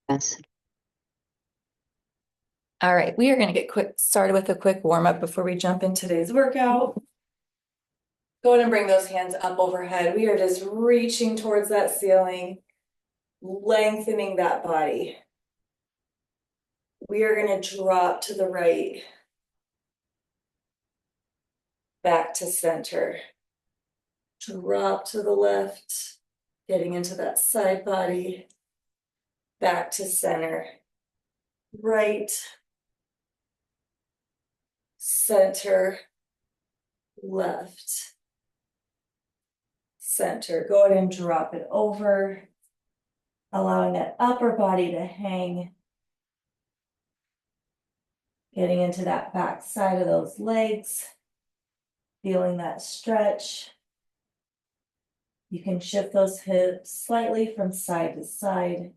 Yes. All right, we are going to get started with a quick warm up before we jump in today's workout. Go ahead and bring those hands up overhead. We are just reaching towards that ceiling, lengthening that body. We are going to drop to the right, back to center. Drop to the left, getting into that side body, back to center. Right, center, left, center. Go ahead and drop it over, allowing that upper body to hang. Getting into that back side of those legs, feeling that stretch. You can shift those hips slightly from side to side.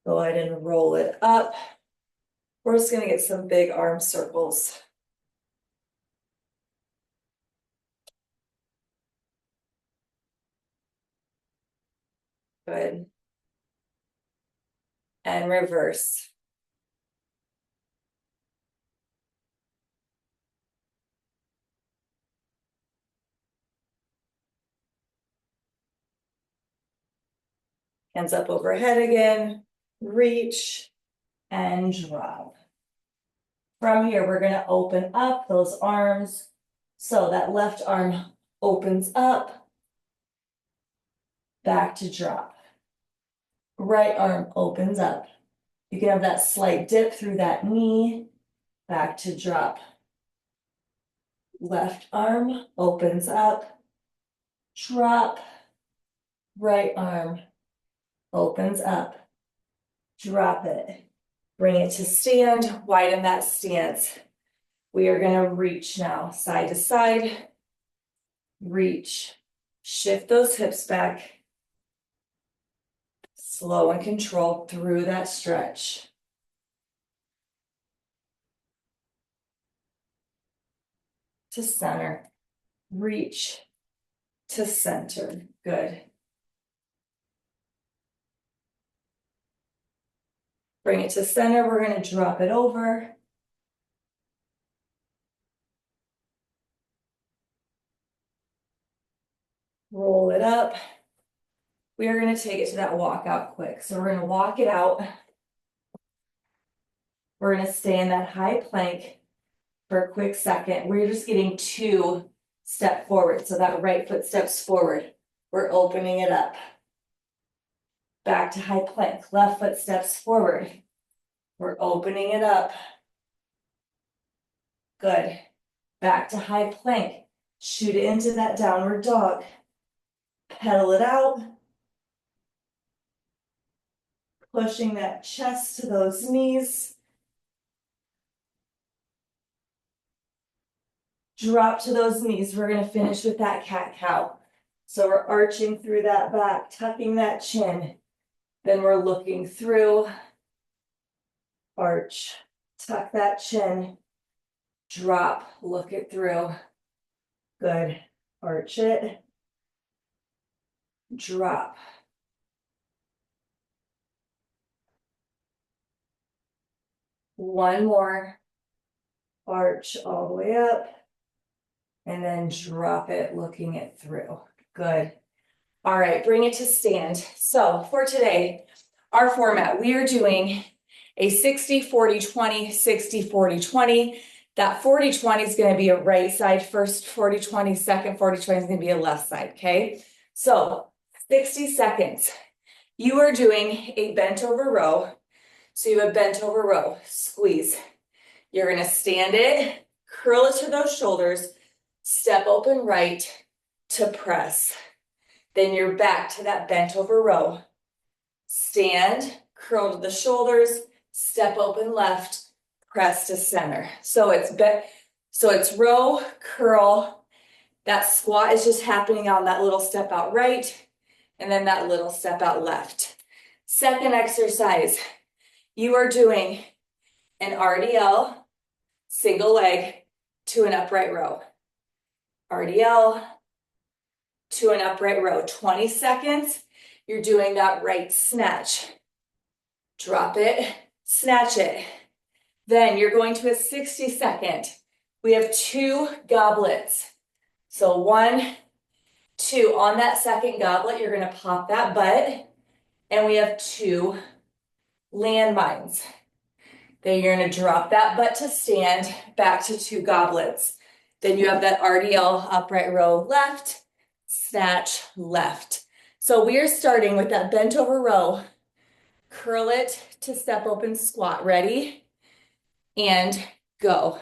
Go ahead and roll it up. We're just going to get some big arm circles. Good. And reverse. Hands up overhead again. Reach and drop. From here, we're going to open up those arms. So that left arm opens up, back to drop. Right arm opens up. You can have that slight dip through that knee, back to drop. Left arm opens up, drop. Right arm opens up, drop it. Bring it to stand, widen that stance. We are gonna reach now, side to side, reach. Shift those hips back. Slow and controlled through that stretch. To center, reach to center. Good. Bring it to center. We're going to drop it over. Roll it up. We are going to take it to that walkout quick. So we're going to walk it out. We're going to stay in that high plank for a quick second. We're just getting 2 step forward. So that right foot steps forward. We're opening it up. Back to high plank. Left foot steps forward. We're opening it up. Good. Back to high plank. Shoot it into that downward dog. Pedal it out. Pushing that chest to those knees. Drop to those knees. We're going to finish with that cat-cow. So we're arching through that back, tucking that chin. Then we're looking through. Arch. Tuck that chin. Drop. Look it through. Good. Arch it. Drop. One more. Arch all the way up. And then drop it, looking it through. Good. All right, bring it to stand. So for today, our format, we are doing a 60-40-20, 60-40-20. That 40-20 is going to be a right side first 40-20, second 40-20 is going to be a left side, okay? So 60 seconds. You are doing a bent over row. So you have a bent over row, squeeze. You're going to stand it, curl it to those shoulders, step open right to press. Then you're back to that bent over row. Stand, curl to the shoulders, step open left, press to center. So it's row, curl. That squat is just happening on that little step out right, and then that little step out left. Second exercise, you are doing an RDL, single leg, to an upright row. RDL, to an upright row, 20 seconds. you're doing that right snatch. Drop it, snatch it. Then you're going to a 60-second. We have 2 goblets. So 1, 2. On that second goblet, you're gonna pop that butt, and we have 2 landmines. Then you're gonna drop that butt to stand, back to 2 goblets. Then you have that RDL, upright row left, snatch left. So we are starting with that bent over row. Curl it to step open squat. Ready? And go.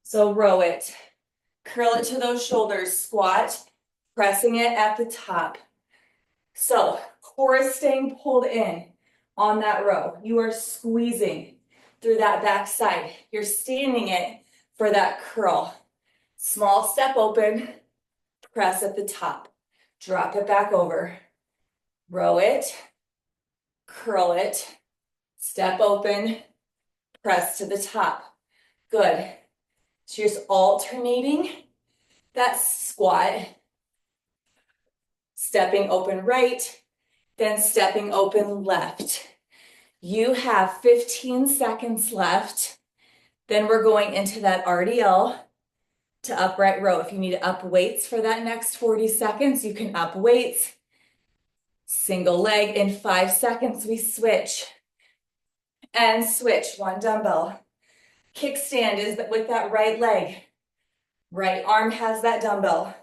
So row it. Curl it to those shoulders. Squat, pressing it at the top. So core is staying pulled in on that row. You are squeezing through that back side. You're standing it for that curl. Small step open, press at the top. Drop it back over. Row it, curl it, step open, press to the top. Good. So you're just alternating that squat, stepping open right, then stepping open left. You have 15 seconds left. Then we're going into that RDL to upright row. If you need to up weights for that next 40 seconds, you can up weights. Single leg in 5 seconds, we switch. And switch, 1 dumbbell. Kickstand is with that right leg. Right arm has that dumbbell.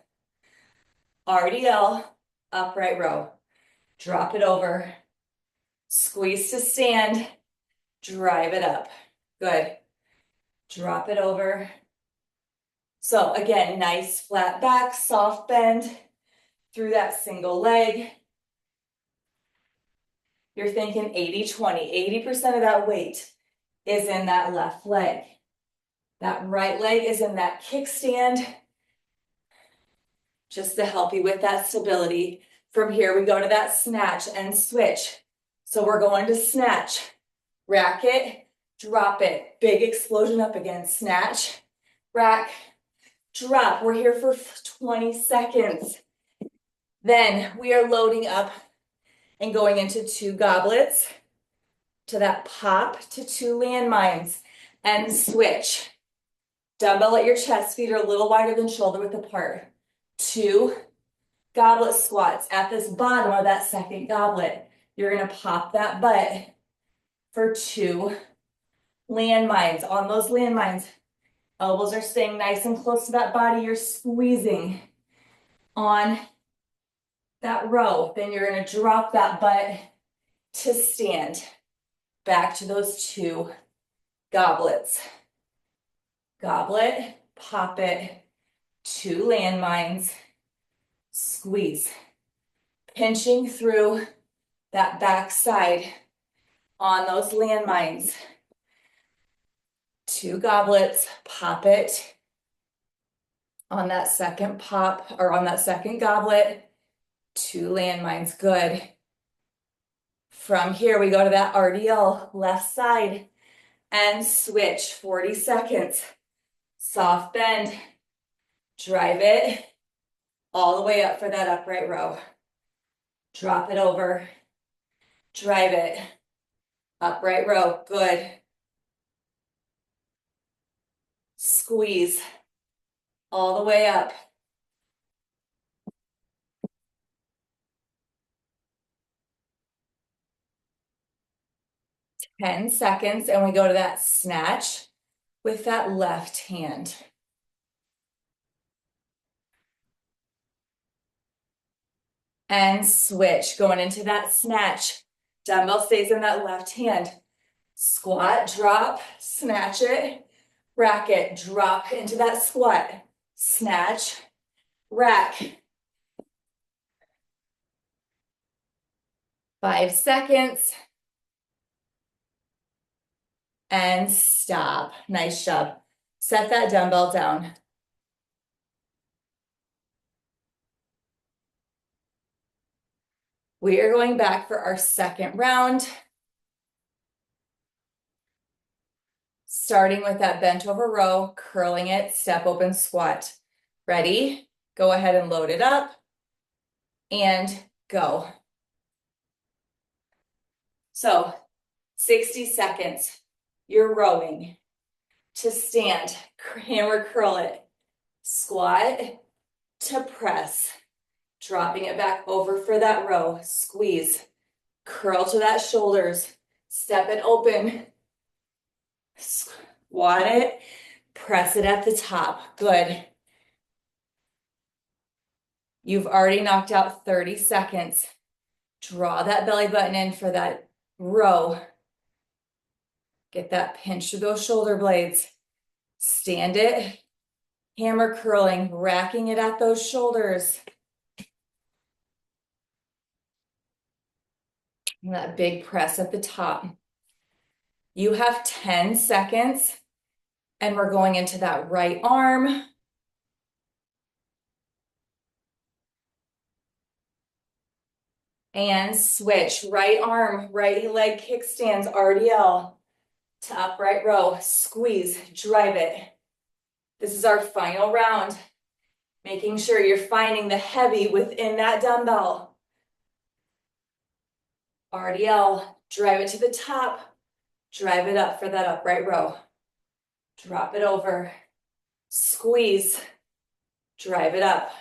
RDL, upright row. Drop it over. Squeeze to stand. Drive it up. Good. Drop it over. So again, nice flat back, soft bend through that single leg. You're thinking 80-20. 80% of that weight is in that left leg. That right leg is in that kickstand, just to help you with that stability. From here, we go to that snatch and switch. So we're going to snatch, rack it, drop it. Big explosion up again. Snatch, rack, drop. We're here for 20 seconds. Then we are loading up and going into 2 goblets to that pop to 2 landmines and switch. Dumbbell at your chest, feet are a little wider than shoulder width apart. 2 goblet squats at this bottom of that second goblet. You're gonna pop that butt for 2 landmines. On those landmines, elbows are staying nice and close to that body. You're squeezing on that row. Then you're gonna drop that butt to stand. Back to those 2 goblets. Goblet, pop it, 2 landmines, squeeze. Pinching through that back side on those landmines. 2 goblets, pop it. On that second pop, or on that second goblet, 2 landmines, good. From here, we go to that RDL, left side, and switch, 40 seconds. Soft bend, drive it all the way up for that upright row. Drop it over, drive it, upright row, good. Squeeze all the way up. Ten seconds, and we go to that snatch with that left hand. And switch, going into that snatch. Dumbbell stays in that left hand. Squat, drop, snatch it, rack it, drop into that squat. Snatch, rack. 5 seconds. And stop. Nice job. Set that dumbbell down. We are going back for our second round. Starting with that bent over row, curling it, step open squat. Ready? Go ahead and load it up. and go. So 60 seconds, you're rowing to stand, hammer curl it, squat to press, dropping it back over for that row, squeeze, curl to that shoulders, step it open, squat it, press it at the top, good. You've already knocked out 30 seconds. Draw that belly button in for that row. Get that pinch through those shoulder blades. Stand it, hammer curling, racking it at those shoulders. And that big press at the top. You have 10 seconds, and we're going into that right arm. And switch, right arm, right leg kickstands, RDL to upright row, squeeze, drive it. This is our final round. Making sure you're finding the heavy within that dumbbell. RDL, drive it to the top, drive it up for that upright row. Drop it over, squeeze, drive it up.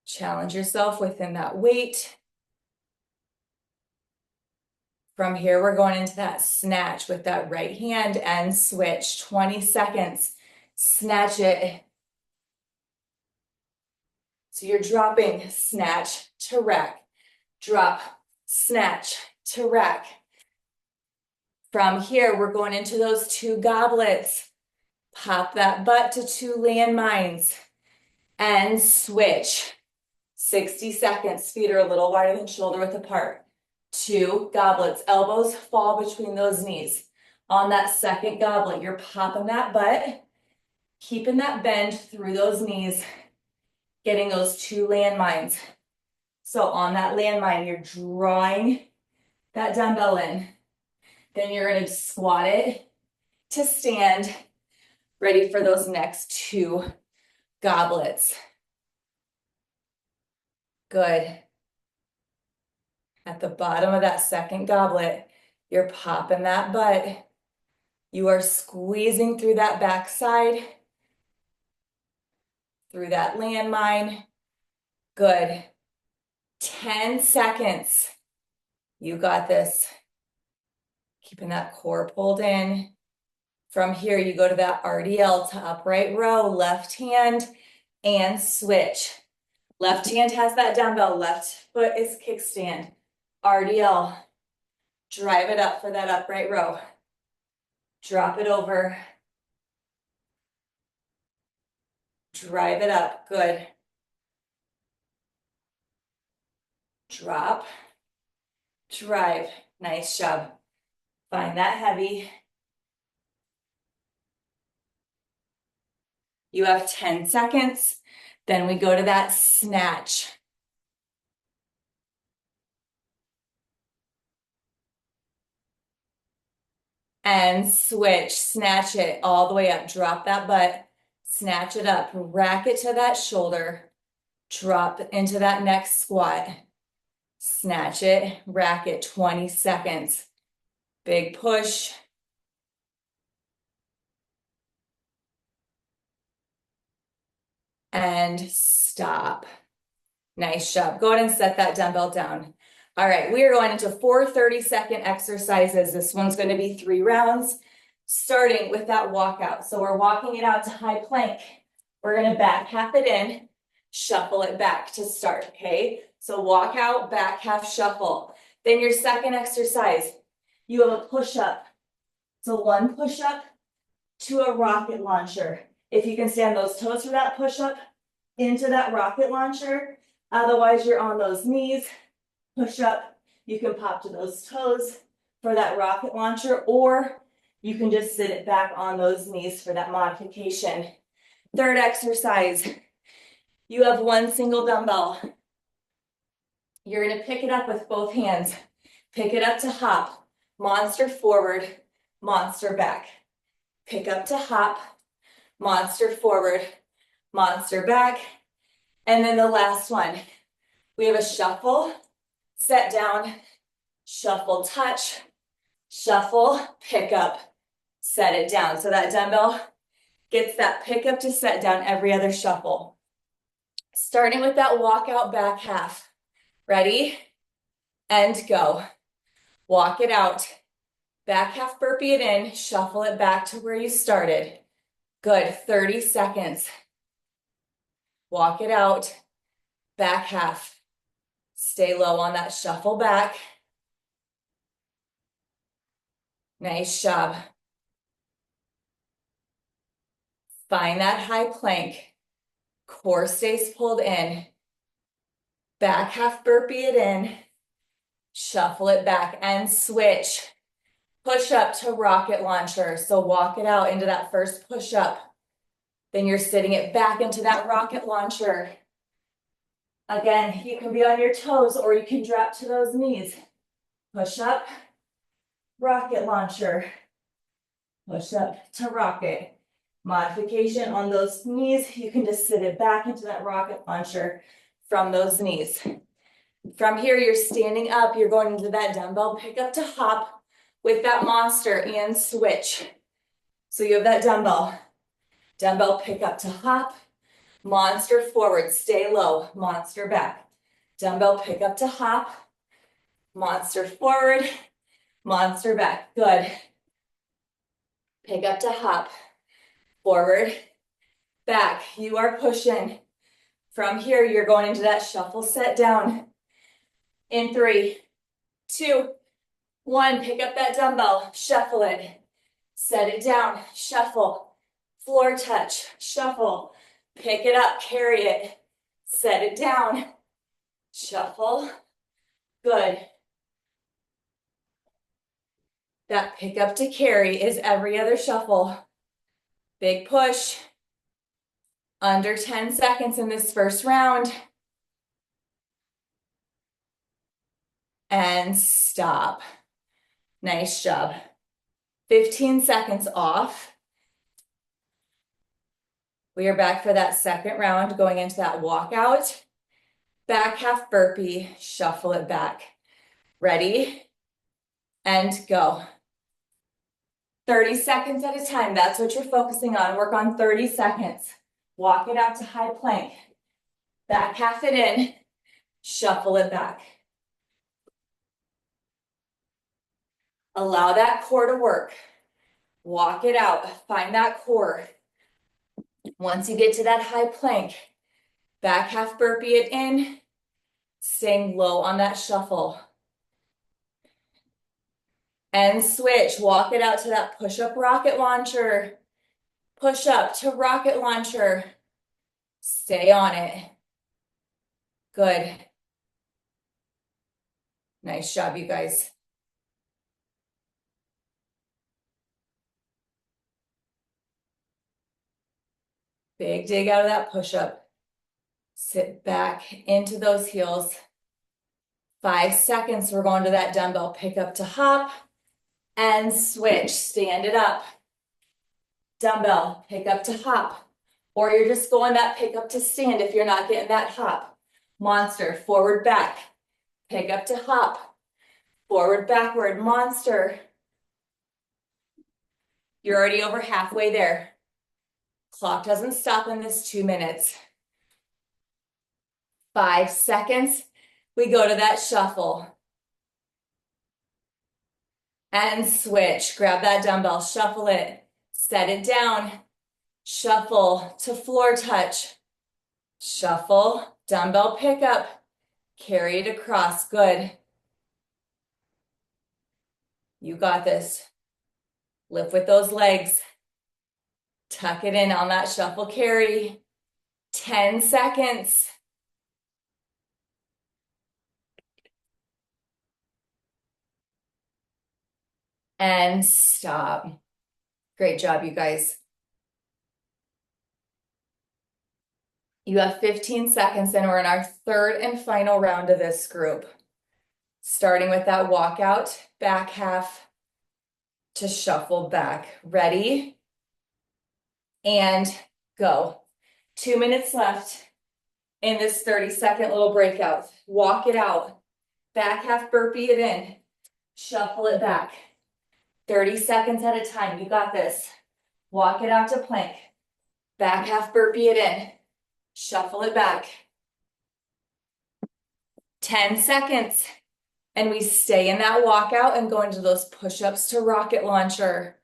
Challenge yourself within that weight. From here, we're going into that snatch with that right hand and switch. 20 seconds. Snatch it. So you're dropping, snatch to rack. Drop, snatch to rack. From here, we're going into those two goblets. Pop that butt to two landmines. And switch. 60 seconds. Feet are a little wider than shoulder width apart. Two goblets, elbows fall between those knees. On that second goblet, you're popping that butt, keeping that bend through those knees, getting those two landmines. So on that landmine, you're drawing that dumbbell in. Then you're going to squat it to stand, ready for those next two goblets. Good. At the bottom of that second goblet, you're popping that butt. You are squeezing through that backside, through that landmine. Good. 10 seconds. You got this. Keeping that core pulled in. From here, you go to that RDL to upright row, left hand, and switch. Left hand has that dumbbell, left foot is kickstand. RDL, drive it up for that upright row. Drop it over. Drive it up, good. Drop, drive, nice job. Find that heavy. You have 10 seconds. Then we go to that snatch. And switch, snatch it all the way up. Drop that butt, snatch it up, rack it to that shoulder, drop into that next squat. Snatch it, rack it, 20 seconds. Big push. And stop. Nice job. Go ahead and set that dumbbell down. All right, we are going into 4 30-second exercises. This one's going to be 3 rounds, starting with that walkout. So we're walking it out to high plank. We're going to back half it in, shuffle it back to start, okay? So walk out, back half shuffle. Then your second exercise, you have a push-up. So 1 push-up to a rocket launcher. If you can stand those toes for that push-up, into that rocket launcher. Otherwise, you're on those knees. Push up. You can pop to those toes for that rocket launcher, or you can just sit it back on those knees for that modification. Third exercise, you have 1 single dumbbell. You're going to pick it up with both hands. Pick it up to hop. Monster forward, monster back. Pick up to hop, monster forward, monster back. And then the last one, we have a shuffle, set down, shuffle, touch, shuffle, pick up, set it down. So that dumbbell gets that pick up to set down every other shuffle. Starting with that walkout back half. Ready? And go. Walk it out. Back half burpee it in, shuffle it back to where you started. Good, 30 seconds. Walk it out. Back half. Stay low on that shuffle back. Nice job. Find that high plank. Core stays pulled in. Back half burpee it in. Shuffle it back and switch. Push up to rocket launcher. So walk it out into that first push up. Then you're sitting it back into that rocket launcher. Again, you can be on your toes or you can drop to those knees. Push up, rocket launcher. Push up to rocket. Modification on those knees, you can just sit it back into that rocket launcher from those knees. From here, you're standing up, you're going into that dumbbell pick up to hop with that monster and switch. So you have that dumbbell pick up to hop, monster forward, stay low, monster back. Dumbbell pick up to hop, monster forward, monster back. Good. Pick up to hop, forward, back. You are pushing. From here, you're going into that shuffle set down. In 3, 2, 1, pick up that dumbbell, shuffle it, set it down, shuffle, floor touch, shuffle, pick it up, carry it, set it down, shuffle, good. That pick up to carry is every other shuffle. Big push, under 10 seconds in this first round. And stop. Nice job. 15 seconds off. We are back for that second round, going into that walkout. Back half burpee, shuffle it back. Ready? And go. 30 seconds at a time, that's what you're focusing on. Work on 30 seconds. Walk it out to high plank. Back half it in, shuffle it back. Allow that core to work. Walk it out, find that core. Once you get to that high plank, back half burpee it in, staying low on that shuffle. And switch, walk it out to that push-up rocket launcher. Push up to rocket launcher. Stay on it. Good. Nice job, you guys. Big dig out of that push-up. Sit back into those heels. 5 seconds, we're going to that dumbbell pick up to hop and switch. Stand it up. Dumbbell, pick up to hop. Or you're just going that pick up to stand if you're not getting that hop. Monster, forward, back. Pick up to hop. Forward, backward, monster. You're already over halfway there. Clock doesn't stop in this 2 minutes. 5 seconds. We go to that shuffle. And switch. Grab that dumbbell, shuffle it. Set it down. Shuffle to floor touch. Shuffle, dumbbell pickup. Carry it across. Good. You got this. Lift with those legs. Tuck it in on that shuffle carry. 10 seconds. And stop. Great job, you guys. You have 15 seconds and we're in our third and final round of this group. Starting with that walkout, back half to shuffle back. Ready? and go. 2 minutes left in this 30-second little breakout. Walk it out. Back half burpee it in. Shuffle it back. 30 seconds at a time. You got this. Walk it out to plank. Back half burpee it in. Shuffle it back. 10 seconds. And we stay in that walkout and go into those push-ups to rocket launcher.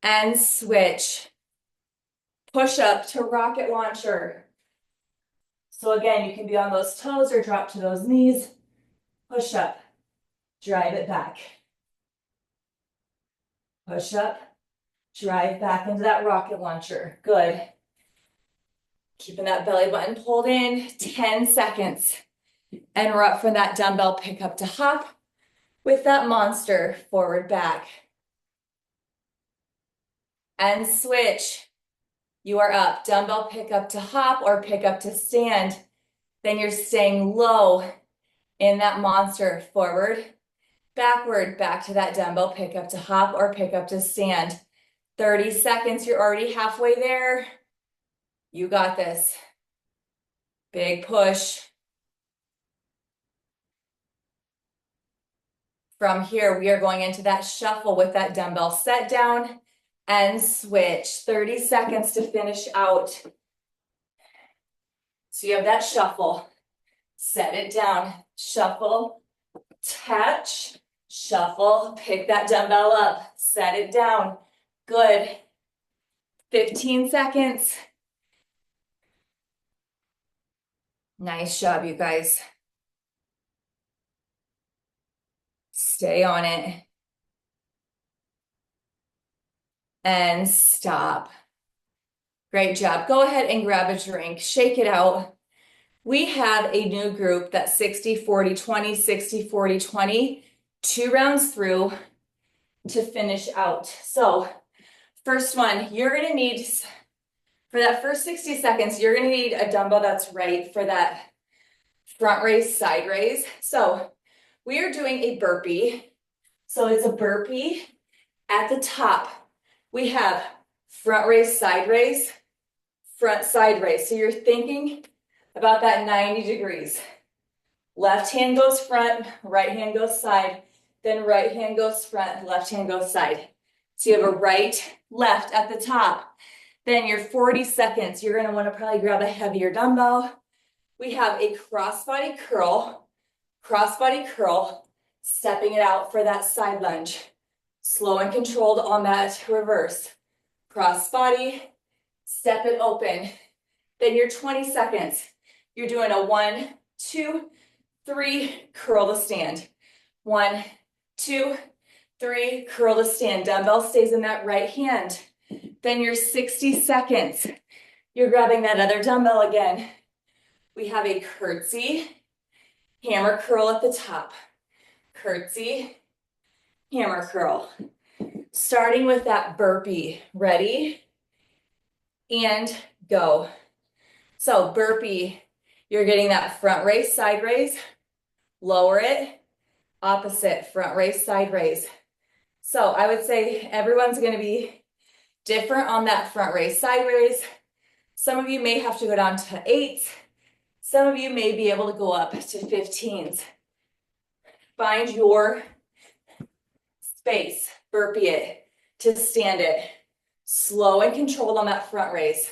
And switch. Push up to rocket launcher. So again, you can be on those toes or drop to those knees. Push up. Drive it back. Push up. Drive back into that rocket launcher. Good. Keeping that belly button pulled in. 10 seconds. And we're up from that dumbbell pickup to hop with that monster forward back. And switch. You are up. Dumbbell pickup to hop or pickup to stand. Then you're staying low in that monster forward, backward, back to that dumbbell pickup to hop or pickup to stand. 30 seconds. You're already halfway there. You got this. Big push. From here, we are going into that shuffle with that dumbbell set down and switch. 30 seconds to finish out. So you have that shuffle. Set it down. Shuffle, touch, shuffle, pick that dumbbell up, set it down. Good. 15 seconds. Nice job, you guys. Stay on it. And stop. Great job. Go ahead and grab a drink. Shake it out. We have a new group that's 60-40-20, 60-40-20, 2 rounds through to finish out. So first one, you're going to need, for that first 60 seconds, you're going to need a dumbbell that's right for that front raise, side raise. So we are doing a burpee. So it's a burpee at the top. We have front raise, front side raise. So you're thinking about that 90 degrees. Left hand goes front, right hand goes side, then right hand goes front, left hand goes side. So you have a right, left at the top. Then your 40 seconds, you're gonna wanna probably grab a heavier dumbbell. We have a crossbody curl, stepping it out for that side lunge. Slow and controlled on that reverse. Crossbody, step it open. Then your 20 seconds, you're doing a 1, 2, 3, curl to stand. 1, 2, 3, curl to stand. Dumbbell stays in that right hand. Then your 60 seconds, you're grabbing that other dumbbell again. We have a curtsy, hammer curl at the top. Curtsy, hammer curl. Starting with that burpee. Ready? And go. So burpee, you're getting that front raise, side raise, lower it, opposite, front raise, side raise. So I would say everyone's gonna be different on that front raise, side raise. Some of you may have to go down to 8s. Some of you may be able to go up to 15s. Find your space, burpee it, to stand it. Slow and controlled on that front raise.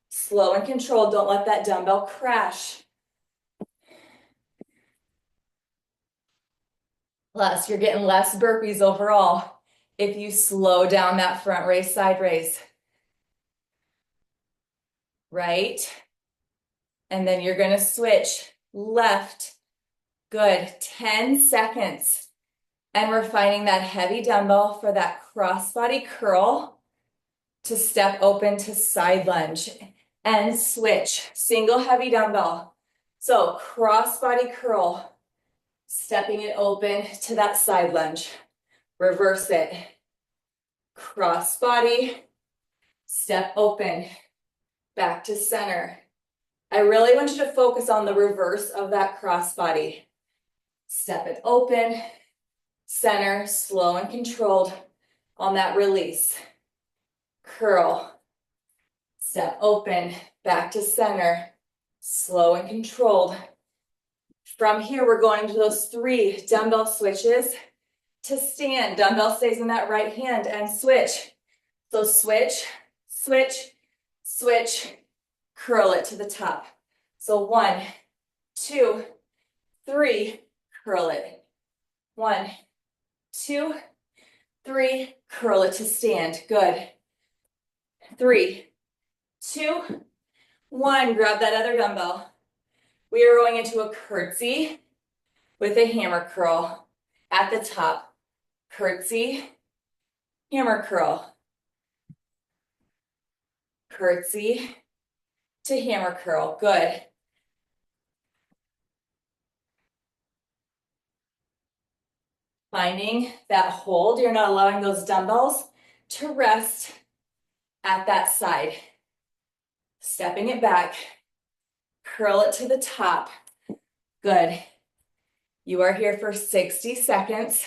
Slow and controlled, don't let that dumbbell crash. Plus, you're getting less burpees overall if you slow down that front raise, side raise. Right? And then you're gonna switch left. Good, 10 seconds. And we're finding that heavy dumbbell for that crossbody curl to step open to side lunge. And switch, single heavy dumbbell. So crossbody curl, stepping it open to that side lunge. Reverse it. Crossbody, step open, back to center. I really want you to focus on the reverse of that crossbody. Step it open, center, slow and controlled. on that release. Curl, step open, back to center, slow and controlled. From here, we're going into those 3 dumbbell switches to stand. Dumbbell stays in that right hand and switch. So switch, switch, switch, curl it to the top. So 1, 2, 3, curl it. 1, 2, 3, curl it to stand. Good. 3, 2, 1, grab that other dumbbell. We are going into a curtsy with a hammer curl at the top. Curtsy, hammer curl. Curtsy to hammer curl. Good. Finding that hold. You're not allowing those dumbbells to rest at that side. Stepping it back. Curl it to the top. Good. You are here for 60 seconds.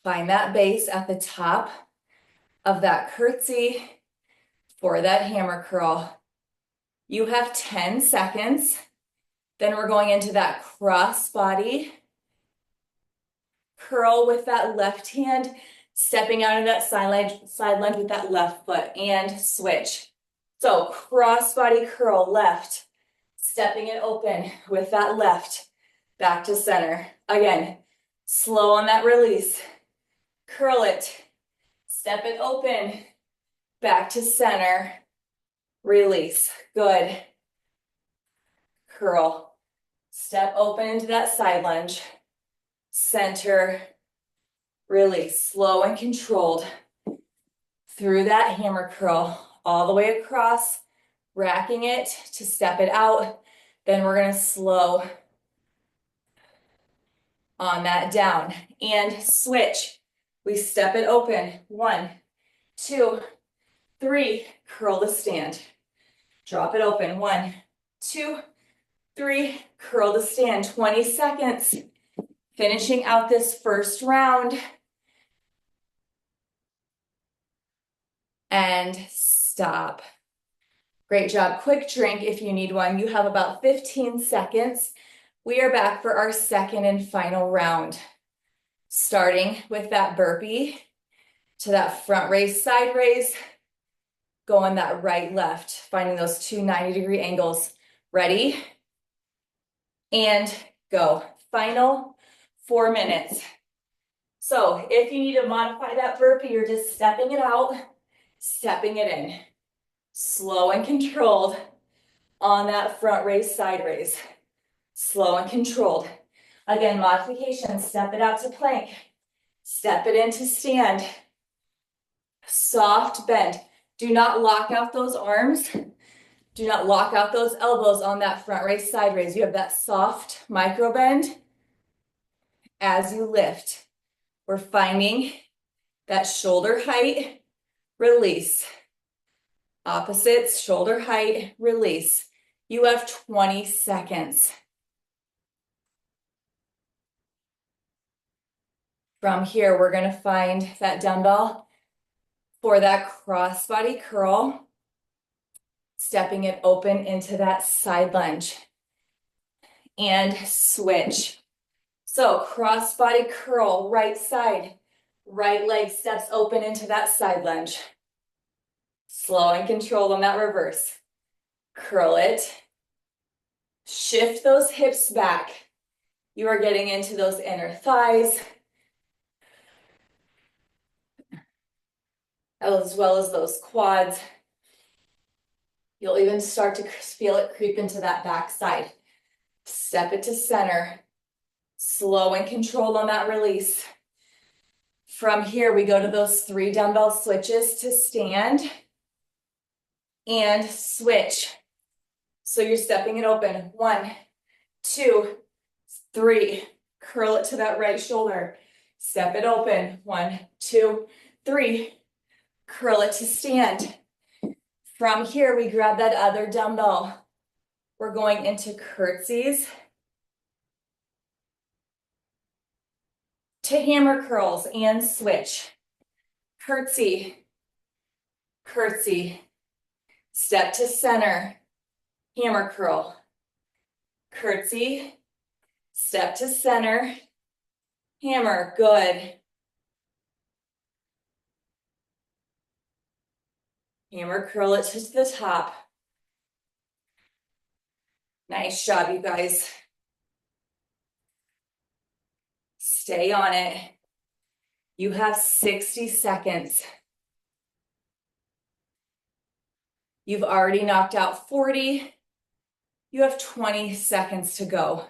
Find that base at the top of that curtsy for that hammer curl. You have 10 seconds. Then we're going into that cross body curl with that left hand, stepping out of that side lunge with that left foot, and switch. So cross body curl left, stepping it open with that left, back to center. Again, slow on that release. Curl it, step it open, back to center, release. Good. Curl, step open into that side lunge, center, release. Slow and controlled through that hammer curl all the way across, racking it to step it out. Then we're going to slow on that down and switch. We step it open. 1, 2, 3, curl the stand. Drop it open. 1, 2, 3, curl the stand. 20 seconds. Finishing out this first round. And stop. Great job. Quick drink if you need one. You have about 15 seconds. We are back for our second and final round. Starting with that burpee to that front raise, side raise. Going that right, left. Finding those 2 90-degree angles. Ready? And go. Final 4 minutes. So if you need to modify that burpee, you're just stepping it out, stepping it in. Slow and controlled on that front raise, side raise. Slow and controlled. Again, modification, step it out to plank. Step it into stand. Soft bend. Do not lock out those arms. Do not lock out those elbows on that front raise, side raise. You have that soft micro bend as you lift. We're finding that shoulder height, release. Opposites, shoulder height, release. You have 20 seconds. From here, we're going to find that dumbbell for that crossbody curl, stepping it open into that side lunge and switch. So crossbody curl, right side, right leg steps open into that side lunge. Slow and controlled on that reverse. Curl it. Shift those hips back. You are getting into those inner thighs, as well as those quads. You'll even start to feel it creep into that back side. Step it to center. Slow and controlled on that release. From here, we go to those 3 dumbbell switches to stand and switch. So you're stepping it open. 1, 2, 3. Curl it to that right shoulder. Step it open. 1, 2, 3. Curl it to stand. From here, we grab that other dumbbell. We're going into curtsies to hammer curls and switch. Curtsy, curtsy, step to center, hammer curl, curtsy, step to center, hammer, good. Hammer curl it to the top. Nice job, you guys. Stay on it. You have 60 seconds. You've already knocked out 40. You have 20 seconds to go.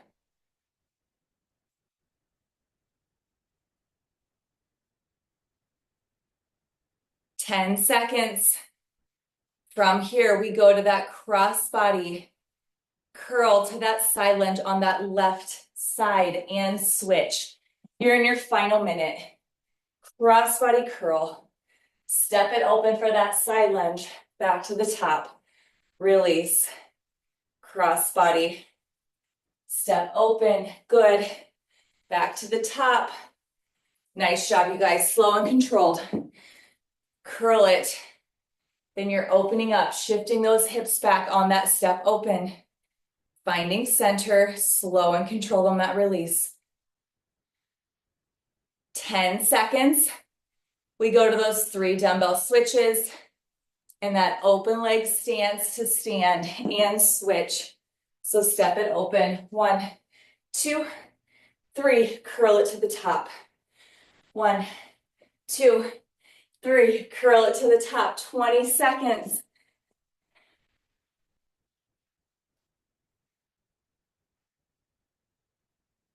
Ten seconds. From here, we go to that cross body curl to that side lunge on that left side and switch. You're in your final minute. Cross body curl. Step it open for that side lunge. Back to the top. Release. Cross body. Step open. Good. Back to the top. Nice job, you guys. Slow and controlled. Curl it. Then you're opening up, shifting those hips back on that step open. Finding center, slow and controlled on that release. 10 seconds. We go to those 3 dumbbell switches and that open leg stance to stand and switch. So step it open. 1, 2, 3. Curl it to the top. 1, 2, 3. Curl it to the top. 20 seconds.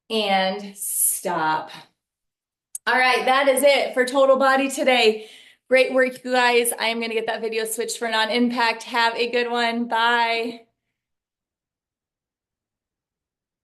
And stop. All right, that is it for total body today. Great work, you guys. I am going to get that video switched for non-impact. Have a good one. Bye.